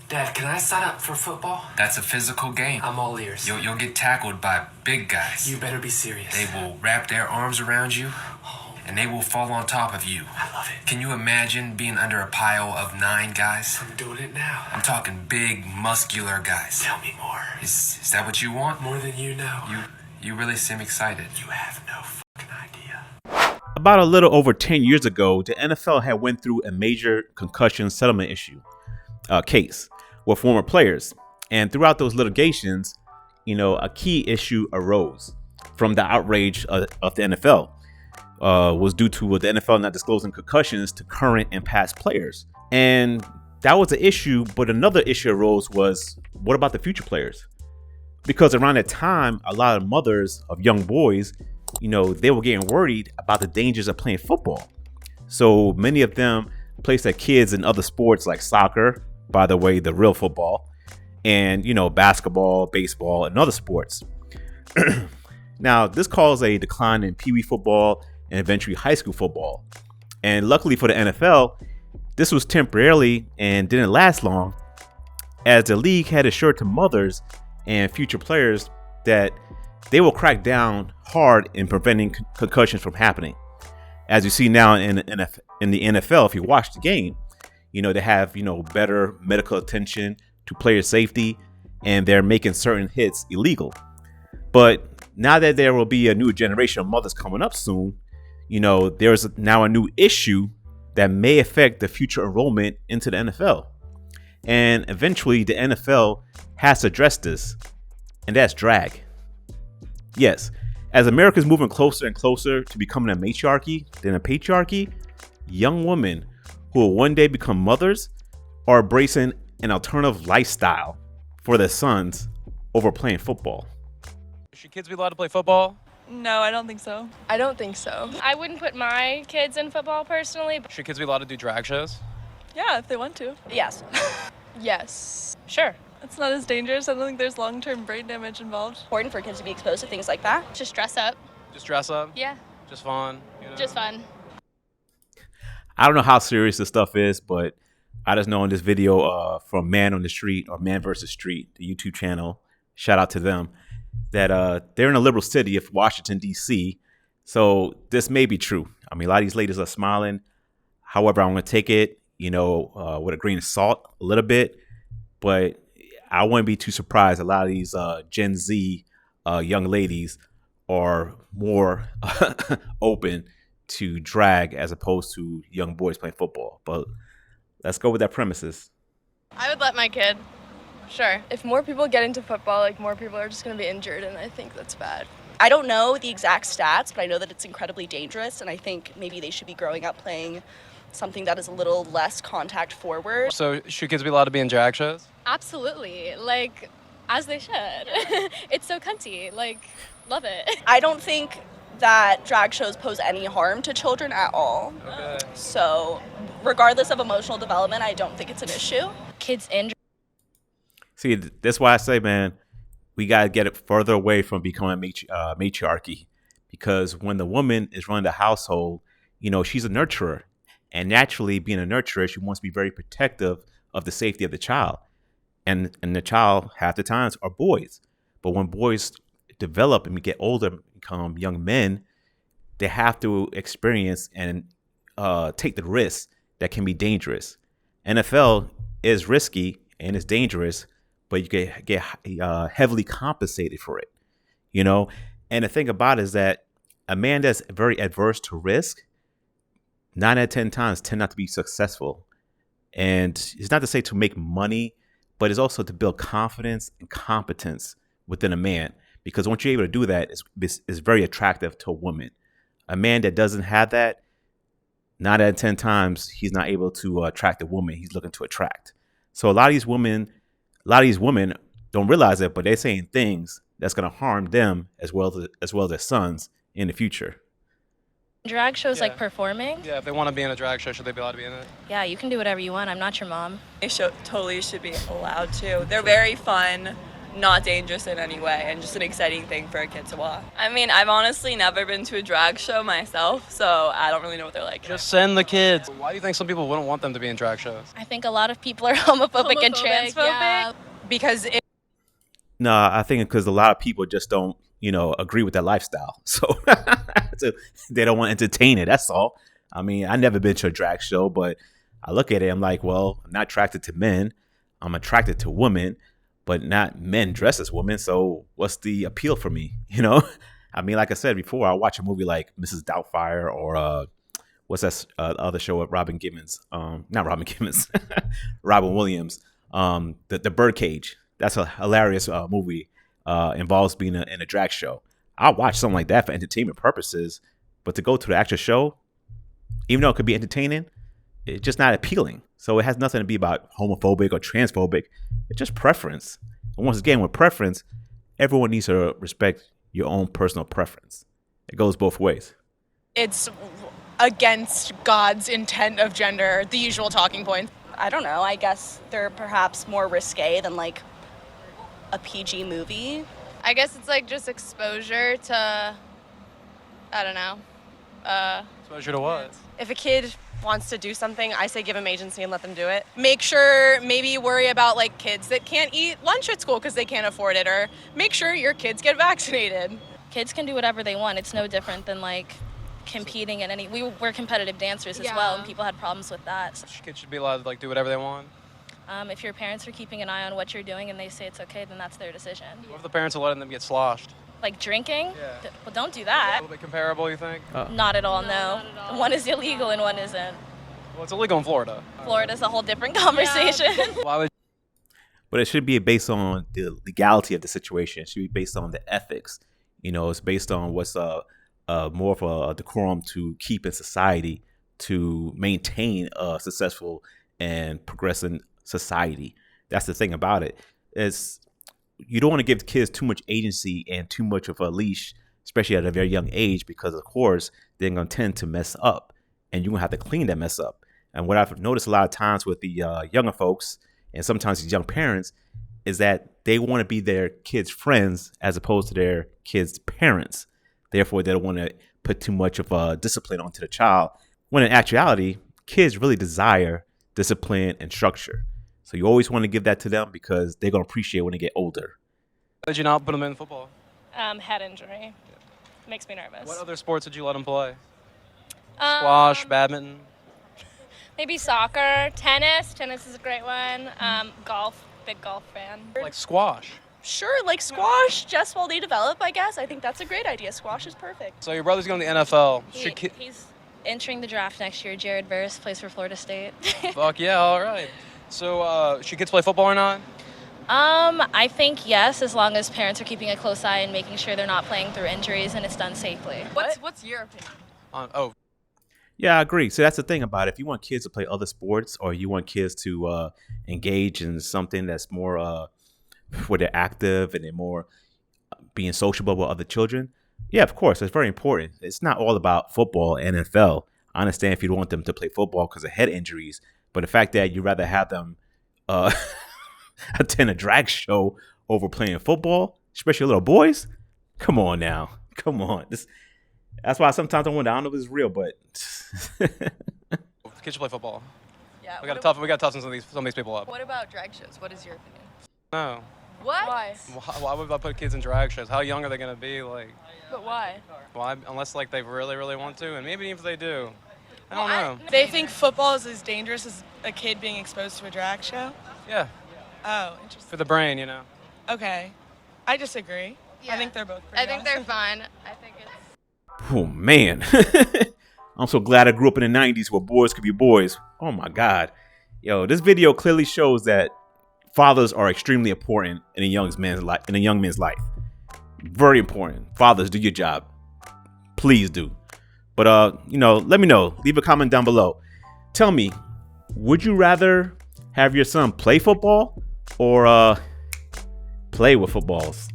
Dad, can I sign up for football? That's a physical game. I'm all ears. You'll get tackled by big guys. You better be serious. They will wrap their arms around you, and they will fall on top of you. I love it. Can you imagine being under a pile of 9 guys? I'm doing it now. I'm talking big, muscular guys. Tell me more. Is that what you want? More than you know. You really seem excited. You have no fucking idea. About a little over 10 years ago, the NFL had went through a major concussion settlement case with former players. And throughout those litigations, a key issue arose from the outrage of the NFL. Was due to the NFL not disclosing concussions to current and past players. And that was the issue, but another issue arose was, what about the future players? Because around that time, a lot of mothers of young boys, they were getting worried about the dangers of playing football. So many of them placed their kids in other sports like soccer, by the way, the real football, and, basketball, baseball, and other sports. Now, this caused a decline in Pee Wee football and eventually high school football. And luckily for the NFL, this was temporarily and didn't last long, as the league had assured to mothers and future players that they will crack down hard in preventing concussions from happening. As you see now in the NFL, if you watch the game, they have, better medical attention to player safety, and they're making certain hits illegal. But now that there will be a new generation of mothers coming up soon, there's now a new issue that may affect the future enrollment into the NFL. And eventually the NFL has to address this, and that's drag. Yes, as America is moving closer and closer to becoming a matriarchy than a patriarchy, young women who will one day become mothers are embracing an alternative lifestyle for their sons over playing football. Should kids be allowed to play football? No, I don't think so. I don't think so. I wouldn't put my kids in football personally. Should kids be allowed to do drag shows? Yeah, if they want to. Yes. Yes. Sure. It's not as dangerous. I don't think there's long-term brain damage involved. Important for kids to be exposed to things like that. Just dress up. Just dress up? Yeah. Just fun? Just fun. I don't know how serious this stuff is, but I just know in this video from Man on the Street, or Man vs. Street, the YouTube channel, shout out to them, that they're in a liberal city of Washington, D.C., so this may be true. I mean, a lot of these ladies are smiling. However, I'm going to take it, with a grain of salt a little bit, but I wouldn't be too surprised. A lot of these Gen Z young ladies are more open to drag as opposed to young boys playing football. But let's go with that premises. I would let my kid. Sure. If more people get into football, more people are just going to be injured, and I think that's bad. I don't know the exact stats, but I know that it's incredibly dangerous, and I think maybe they should be growing up playing something that is a little less contact forward. So should kids be allowed to be in drag shows? Absolutely. As they should. It's so cunty. Love it. I don't think that drag shows pose any harm to children at all. Okay. So regardless of emotional development, I don't think it's an issue. Kids in. See, that's why I say, man, we got to get it further away from becoming matriarchy, because when the woman is running the household, she's a nurturer. And naturally, being a nurturer, she wants to be very protective of the safety of the child. And the child, half the times, are boys. But when boys develop and get older, become young men, they have to experience and take the risks that can be dangerous. NFL is risky and it's dangerous, but you get heavily compensated for it, And the thing about it is that a man that's very adverse to risk, 9 out of 10 times tend not to be successful. And it's not to say to make money, but it's also to build confidence and competence within a man. Because once you're able to do that, it's very attractive to a woman. A man that doesn't have that, 9 out of 10 times, he's not able to attract the woman he's looking to attract. So a lot of these women don't realize it, but they're saying things that's going to harm them as well as their sons in the future. Drag shows performing? Yeah, if they want to be in a drag show, should they be allowed to be in it? Yeah, you can do whatever you want. I'm not your mom. They totally should be allowed to. They're very fun. not dangerous in any way and just an exciting thing for a kid to watch. I mean, I've honestly never been to a drag show myself, so I don't really know what they're like. Just send the kids. Why do you think some people wouldn't want them to be in drag shows? I think a lot of people are homophobic and transphobic. Yeah. Because No, I think because a lot of people just don't, agree with that lifestyle. So they don't want to entertain it. That's all. I mean, I never been to a drag show, but I look at it, I'm like, well, I'm not attracted to men. I'm attracted to women, but not men dressed as women. So what's the appeal for me? I mean, like I said before, I watch a movie like Mrs. Doubtfire or what's that other show with Robin Gibbons? Not Robin Gibbons, Robin Williams. The Birdcage. That's a hilarious movie. Involves being in a drag show. I'll watch something like that for entertainment purposes, but to go to the actual show, even though it could be entertaining, it's just not appealing. So it has nothing to be about homophobic or transphobic. It's just preference. And once again, with preference, everyone needs to respect your own personal preference. It goes both ways. it's against God's intent of gender, the usual talking points. I don't know. I guess they're perhaps more risque than like a PG movie. I guess it's like just exposure to, I don't know. Exposure to what? If a kid wants to do something, I say give them agency and let them do it. Make sure, maybe worry about like kids that can't eat lunch at school because they can't afford it, or make sure your kids get vaccinated. Kids can do whatever they want. It's no different than like competing in any. We're competitive dancers as well, and people had problems with that. Kids should be allowed to like do whatever they want. If your parents are keeping an eye on what you're doing and they say it's okay, then that's their decision. What if the parents are letting them get sloshed? Like drinking? Yeah. Well, don't do that. A little bit comparable, you think? Not at all, no. Not at all. One is illegal and one isn't. Well, it's illegal in Florida. Florida's a whole different conversation. Why would But it should be based on the legality of the situation. It should be based on the ethics. You know, it's based on what's more of a decorum to keep in society to maintain a successful and progressing society. That's the thing about it. Is you don't want to give kids too much agency and too much of a leash, especially at a very young age, because of course they're going to tend to mess up, and you're going to have to clean that mess up. And what I've noticed a lot of times with the younger folks and sometimes these young parents is that they want to be their kids' friends as opposed to their kids' parents. Therefore, they don't want to put too much of a discipline onto the child, when in actuality, kids really desire discipline and structure. So you always want to give that to them because they're going to appreciate when they get older. did you not put them in football? Head injury. Makes me nervous. What other sports did you let them play? Squash, badminton? Maybe soccer, tennis. Tennis is a great one. Golf, big golf fan. Like squash. Sure, like squash, just while they develop, I guess. I think that's a great idea. Squash is perfect. So your brother's going to the NFL. He's entering the draft next year. Jared Verse plays for Florida State. Fuck yeah, all right. So should kids play football or not? I think yes, as long as parents are keeping a close eye and making sure they're not playing through injuries and it's done safely. What's your opinion? Yeah, I agree. So that's the thing about it. If you want kids to play other sports, or you want kids to engage in something that's more where they're active and they're more being sociable with other children, yeah, of course, it's very important. It's not all about football, NFL. I understand if you don't want them to play football because of head injuries, but the fact that you'd rather have them attend a drag show over playing football, especially little boys, come on now. Come on. That's why sometimes I wonder, I don't know if it's real, but Kids should play football. Yeah. We got to toughen some of these people up. What about drag shows? What is your opinion? No. What? Why? Why would I put kids in drag shows? How young are they going to be? Like, But why? why? Unless like they really, really want to, and maybe if they do, I don't know. They think football is as dangerous as a kid being exposed to a drag show? Yeah, Oh, interesting. for the brain, you know. Okay. I disagree. I think they're both pretty I think they're awesome. fine. I think it's. oh man. I'm so glad I grew up in the 90s where boys could be boys. Oh my God. Yo, this video clearly shows that fathers are extremely important in a young man's life. Very important. Fathers, do your job. Please do. But let me know. Leave a comment down below. Tell me, would you rather have your son play football or play with footballs?